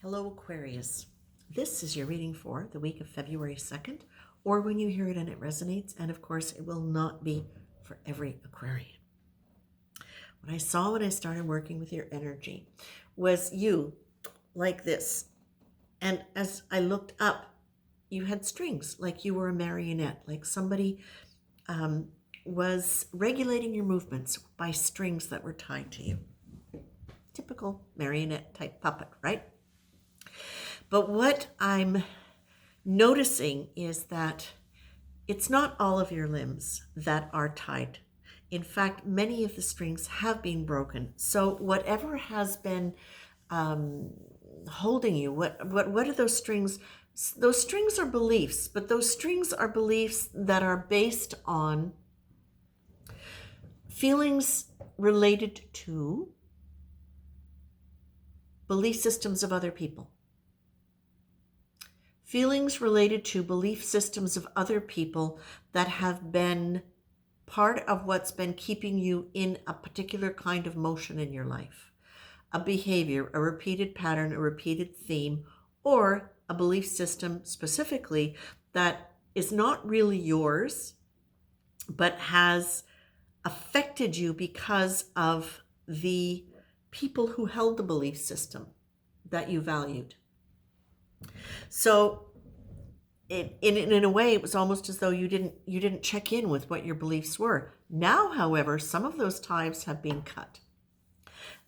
Hello, Aquarius. This is your reading for the week of February 2nd, or when you hear it and it resonates, and of course, it will not be for every Aquarian. What I saw when I started working with your energy was you like this. And as I looked up, you had strings, like you were a marionette, like somebody was regulating your movements by strings that were tied to you. Typical marionette type puppet, right? But what I'm noticing is that it's not all of your limbs that are tied. In fact, many of the strings have been broken. So whatever has been holding you, what are those strings? Those strings are beliefs, but those strings are beliefs that are based on feelings related to belief systems of other people. Feelings related to belief systems of other people that have been part of what's been keeping you in a particular kind of motion in your life. A behavior, a repeated pattern, a repeated theme, or a belief system specifically that is not really yours, but has affected you because of the people who held the belief system that you valued. So in a way, it was almost as though you didn't check in with what your beliefs were. Now, however, some of those ties have been cut.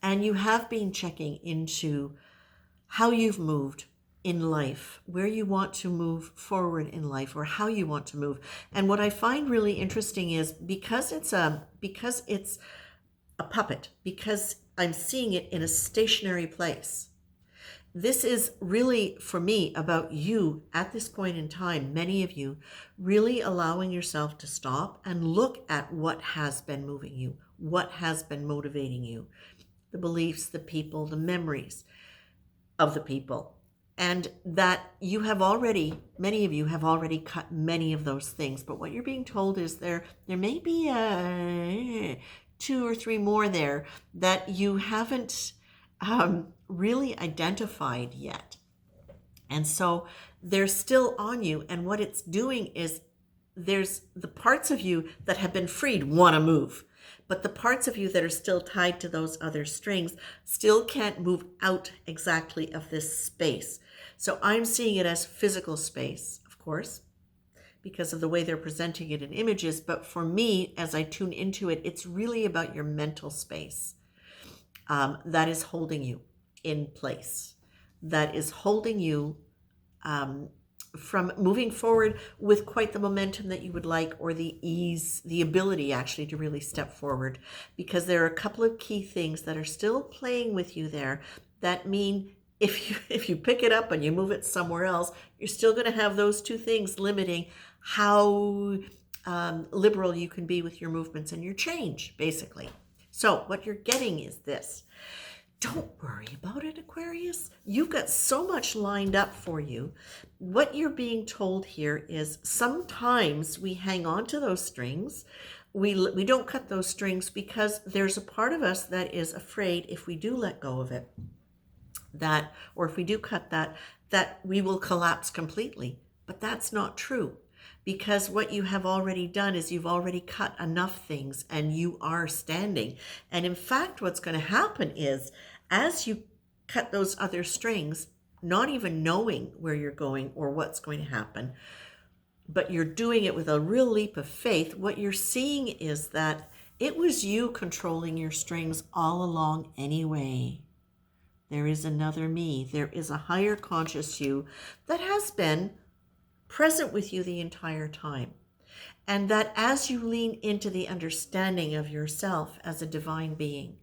And you have been checking into how you've moved in life, where you want to move forward in life, or how you want to move. And what I find really interesting is because it's a puppet, because I'm seeing it in a stationary place. This is really, for me, about you at this point in time, many of you, really allowing yourself to stop and look at what has been moving you, what has been motivating you, the beliefs, the people, the memories of the people. And that you have already, many of you have already cut many of those things. But what you're being told is there may be 2 or 3 more there that you haven't really identified yet. And so they're still on you. And what it's doing is there's the parts of you that have been freed want to move. But the parts of you that are still tied to those other strings still can't move out exactly of this space. So I'm seeing it as physical space, of course, because of the way they're presenting it in images. But for me, as I tune into it, it's really about your mental space that is holding you in place, that is holding you from moving forward with quite the momentum that you would like, or the ease, the ability actually to really step forward. Because there are a couple of key things that are still playing with you there that mean if you pick it up and you move it somewhere else, you're still going to have those 2 things limiting how liberal you can be with your movements and your change, basically. So what you're getting is this. Don't worry about it, Aquarius. You've got so much lined up for you. What you're being told here is sometimes we hang on to those strings. We don't cut those strings because there's a part of us that is afraid if we do let go of it, or if we do cut that we will collapse completely. But that's not true. Because what you have already done is you've already cut enough things and you are standing. And in fact, what's going to happen is as you cut those other strings, not even knowing where you're going or what's going to happen, but you're doing it with a real leap of faith, what you're seeing is that it was you controlling your strings all along anyway. There is another me. There is a higher conscious you that has been present with you the entire time. And that as you lean into the understanding of yourself as a divine being,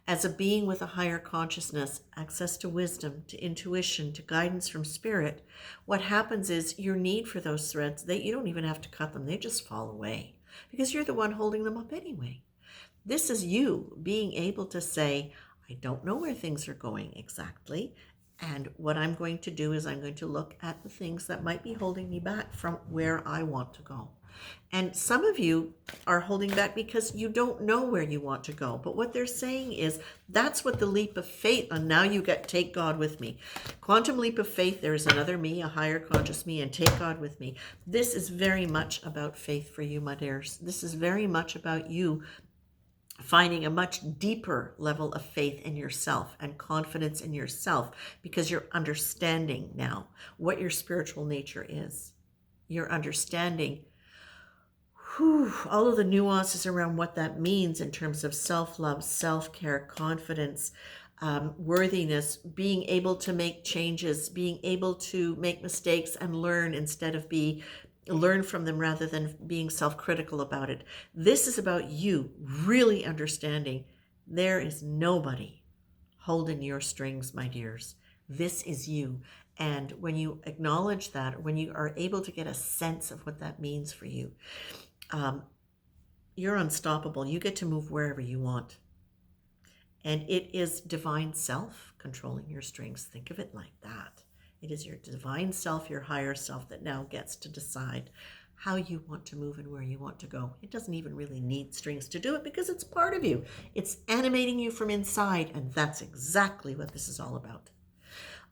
as a being with a higher consciousness, access to wisdom, to intuition, to guidance from spirit, what happens is your need for those threads, you don't even have to cut them, they just fall away because you're the one holding them up anyway. This is you being able to say, I don't know where things are going exactly. And what I'm going to do is I'm going to look at the things that might be holding me back from where I want to go. And some of you are holding back because you don't know where you want to go. But what they're saying is that's what the leap of faith, and now you take God with me. Quantum leap of faith, there is another me, a higher conscious me, and take God with me. This is very much about faith for you, my dears. This is very much about you finding a much deeper level of faith in yourself and confidence in yourself, because you're understanding now what your spiritual nature is. You're understanding all of the nuances around what that means in terms of self-love, self-care, confidence, worthiness, being able to make changes, being able to make mistakes and learn instead of learn from them rather than being self-critical about it. This is about you really understanding there is nobody holding your strings, my dears. This is you. And when you acknowledge that, when you are able to get a sense of what that means for you, you're unstoppable. You get to move wherever you want. And it is divine self controlling your strings. Think of it like that. It is your divine self, your higher self, that now gets to decide how you want to move and where you want to go. It doesn't even really need strings to do it because it's part of you. It's animating you from inside, and that's exactly what this is all about.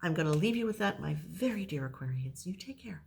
I'm going to leave you with that, my very dear Aquarians. You take care.